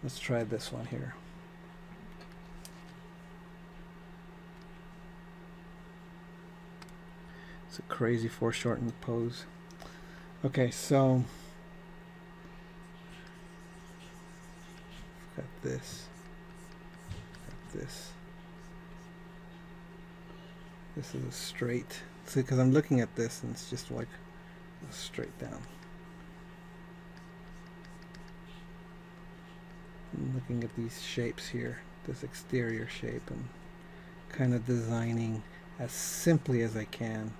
Let's try this one here. It's a crazy foreshortened pose. Okay, so got this. Got this. This is a straight. See, because I'm looking at this and it's just like straight down. I'm looking at these shapes here, this exterior shape, and kind of designing as simply as I can.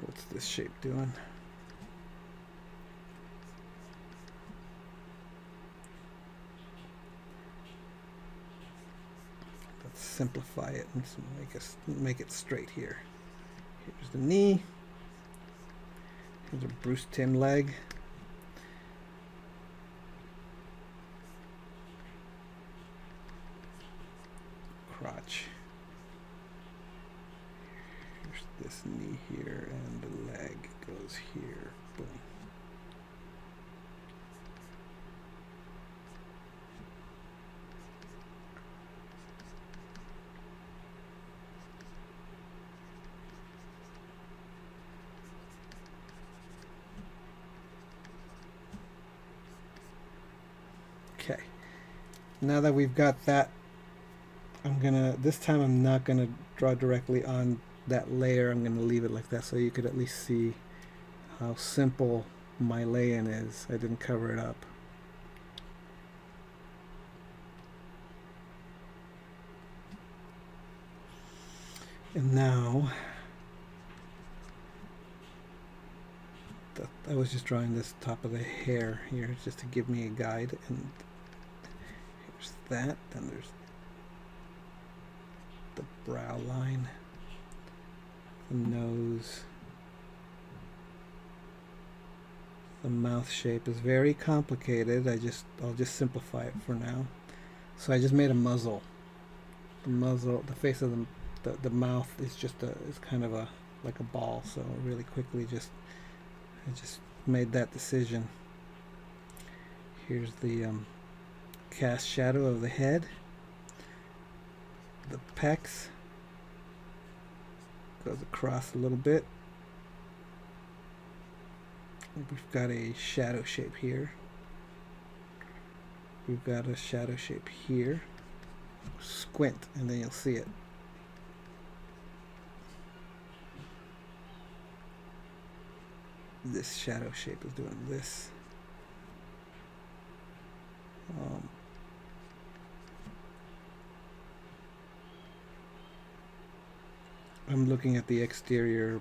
What's this shape doing? Let's simplify it and make it straight here. Here's the knee. Here's a Bruce Timm leg. Crotch. Here's this knee here, and the leg goes here. Boom. Okay, now that we've got that, this time I'm not gonna draw directly on that layer. I'm gonna leave it like that so you could at least see how simple my lay-in is. I didn't cover it up. And now, I was just drawing this top of the hair here just to give me a guide, and here's that. Then there's the brow line, the nose, the mouth shape is very complicated. I'll just simplify it for now. So I just made a muzzle. The face of the mouth is is kind of like a ball. So really quickly, I just made that decision. Here's the cast shadow of the head. The pecs goes across a little bit. We've got a shadow shape here. We've got a shadow shape here. Squint and then you'll see it. This shadow shape is doing this. I'm looking at the exterior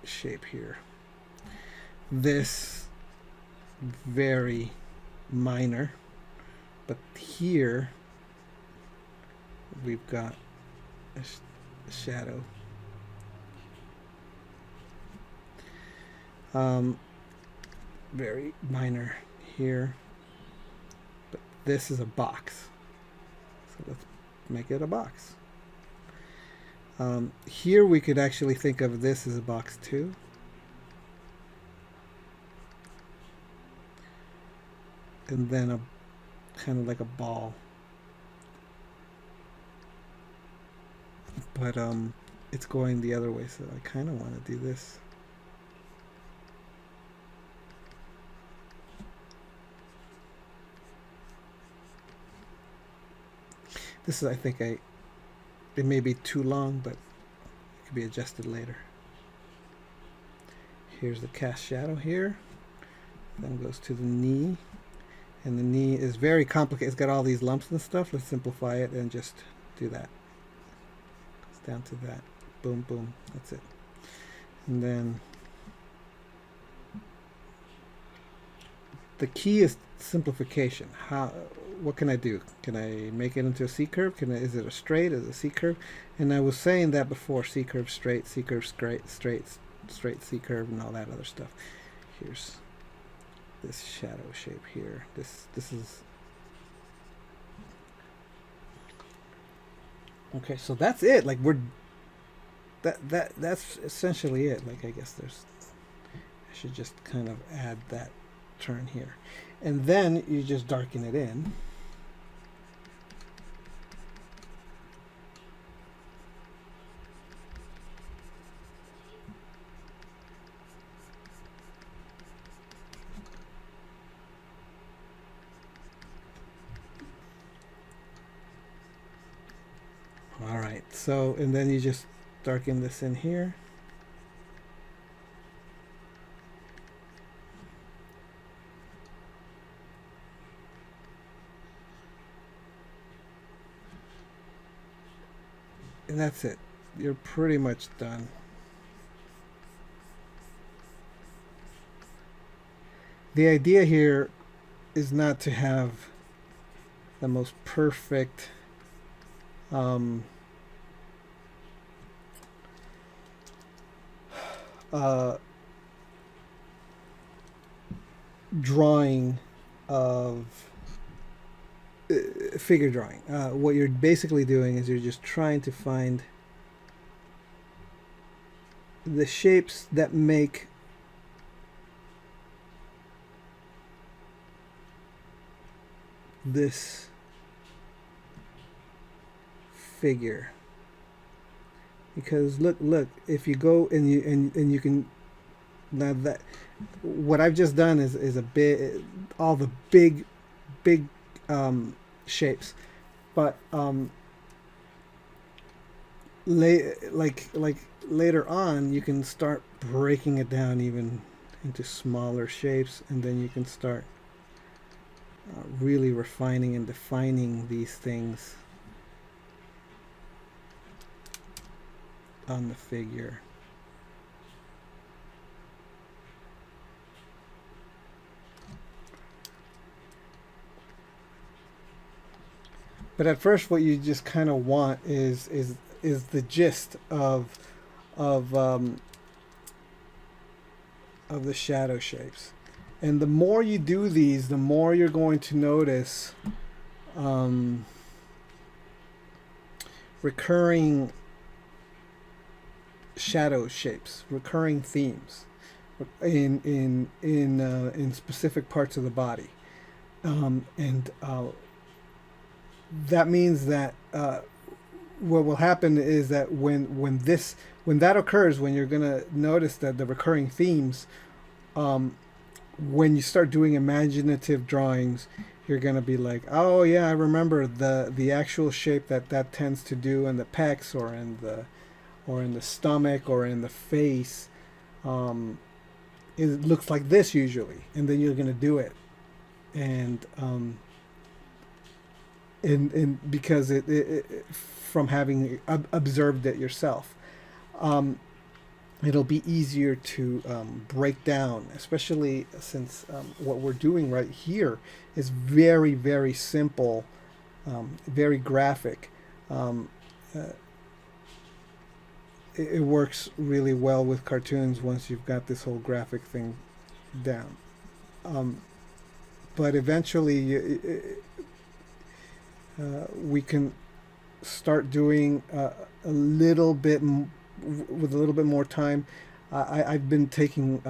shape here. This very minor, but here we've got a shadow. Very minor here, but this is a box, so let's make it a box. Here we could actually think of this as a box too. And then a kind of like a ball. But it's going the other way, so I kind of want to do this. This is, I think, it may be too long, but it could be adjusted later. Here's the cast shadow here. Then goes to the knee. And the knee is very complicated. It's got all these lumps and stuff. Let's simplify it and just do that. It's down to that. Boom, boom. That's it. And then the key is simplification. What can I do? Can I make it into a C curve? Is it a straight? Is it a C curve? And I was saying that before: C curve straight, C curve straight, straight C curve, and all that other stuff. Here's this shadow shape here. This is Okay, so that's it. Like that's essentially it. Like I guess I should just kind of add that turn here. And then you just darken it in. All right, so, and then you just darken this in here. And that's it. You're pretty much done. The idea here is not to have the most perfect um, uh, drawing of figure drawing. What you're basically doing is you're just trying to find the shapes that make this figure. Because look, if you go and you can, now that what I've just done is a bit all the big shapes, but like later on you can start breaking it down even into smaller shapes, and then you can start really refining and defining these things on the figure. But at first, what you just kind of want is the gist of of the shadow shapes. And the more you do these, the more you're going to notice recurring shadow shapes, recurring themes in specific parts of the body, and that means that what will happen is that when that occurs, when you're gonna notice that the recurring themes, when you start doing imaginative drawings, you're gonna be like, oh yeah, I remember the actual shape that tends to do in the pecs or in the stomach or in the face. It looks like this usually, and then you're gonna do it, and because it from having observed it yourself, it'll be easier to break down, especially since what we're doing right here is very simple, very graphic. It works really well with cartoons once you've got this whole graphic thing down. But eventually, we can start doing a little bit with a little bit more time. I've been taking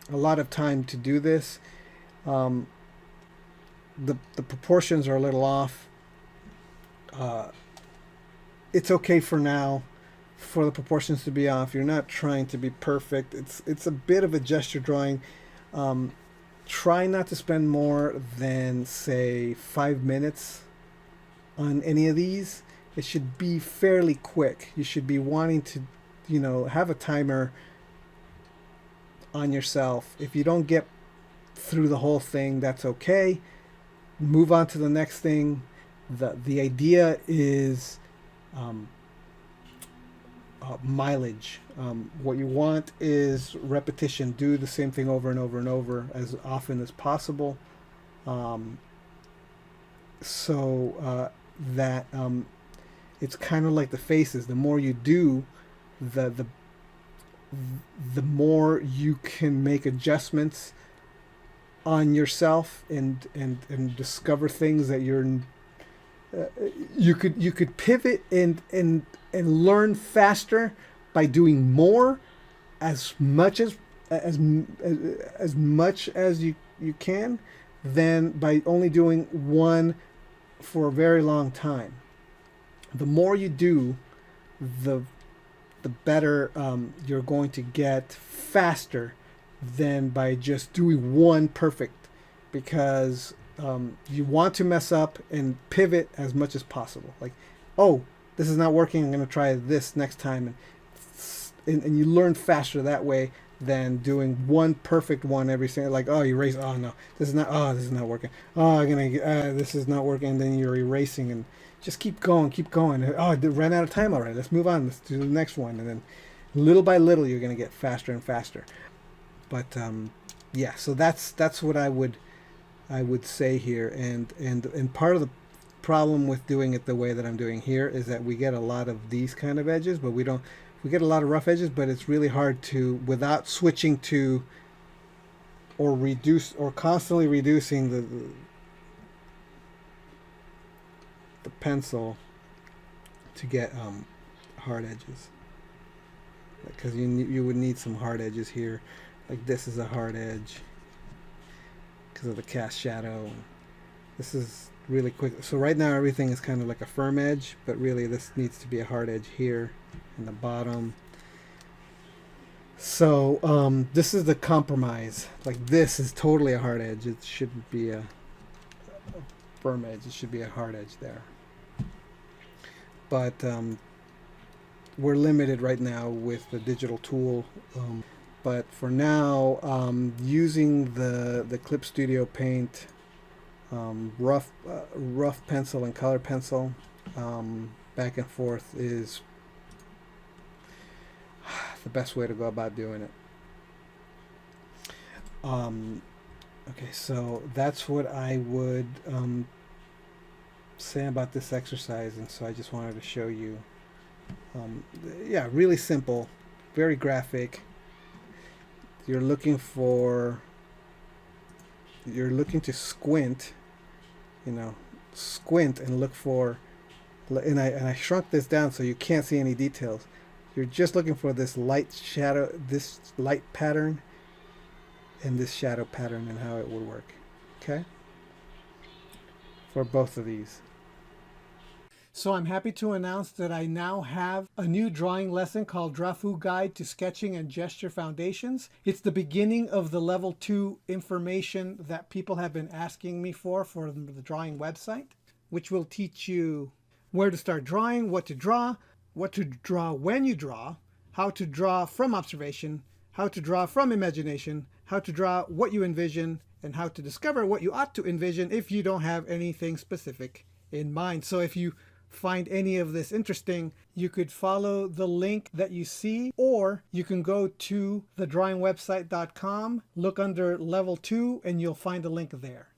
a lot of time to do this. The proportions are a little off. It's okay for now for the proportions to be off. You're not trying to be perfect. It's a bit of a gesture drawing. Try not to spend more than, say, 5 minutes on any of these. It should be fairly quick. You should be wanting to, have a timer on yourself. If you don't get through the whole thing, that's okay. Move on to the next thing. The idea is mileage. What you want is repetition. Do the same thing over and over and over as often as possible, so that it's kind of like the faces. The more you do, the more you can make adjustments on yourself and discover things that you could pivot and learn faster by doing more, as much as as much as you can, than by only doing one for a very long time. The more you do, the the better you're going to get faster than by just doing one perfect, because you want to mess up and pivot as much as possible. Like, oh, this is not working, I'm going to try this next time. And you learn faster that way than doing one perfect one every single, like, oh, you erase, oh no, this is not, oh, this is not working, oh, I'm gonna this is not working, and then you're erasing and just keep going, keep going. Oh, I ran out of time already, let's move on, let's do the next one. And then little by little you're going to get faster and faster. But yeah, so that's what I would say here. And part of the problem with doing it the way that I'm doing here is that we get a lot of these kind of edges, but we don't, we get a lot of rough edges, but it's really hard to, without switching to or reduce or constantly reducing the pencil to get hard edges, because you would need some hard edges here. Like this is a hard edge because of the cast shadow. This is really quick. So right now everything is kind of like a firm edge, but really this needs to be a hard edge here in the bottom. So this is the compromise. Like this is totally a hard edge. It shouldn't be a firm edge. It should be a hard edge there. But we're limited right now with the digital tool. But for now, using the Clip Studio Paint rough pencil and color pencil back and forth is the best way to go about doing it. Okay, so that's what I would say about this exercise, and so I just wanted to show you. Yeah, really simple, very graphic. You're looking to squint, you know, squint and look for, and I shrunk this down so you can't see any details. You're just looking for this light shadow, this light pattern, and this shadow pattern, and how it would work. Okay? For both of these. So I'm happy to announce that I now have a new drawing lesson called Drafu Guide to Sketching and Gesture Foundations. It's the beginning of the level 2 information that people have been asking me for the drawing website, which will teach you where to start drawing, what to draw when you draw, how to draw from observation, how to draw from imagination, how to draw what you envision, and how to discover what you ought to envision if you don't have anything specific in mind. So if you find any of this interesting, you could follow the link that you see, or you can go to thedrawingwebsite.com, look under level 2, and you'll find a link there.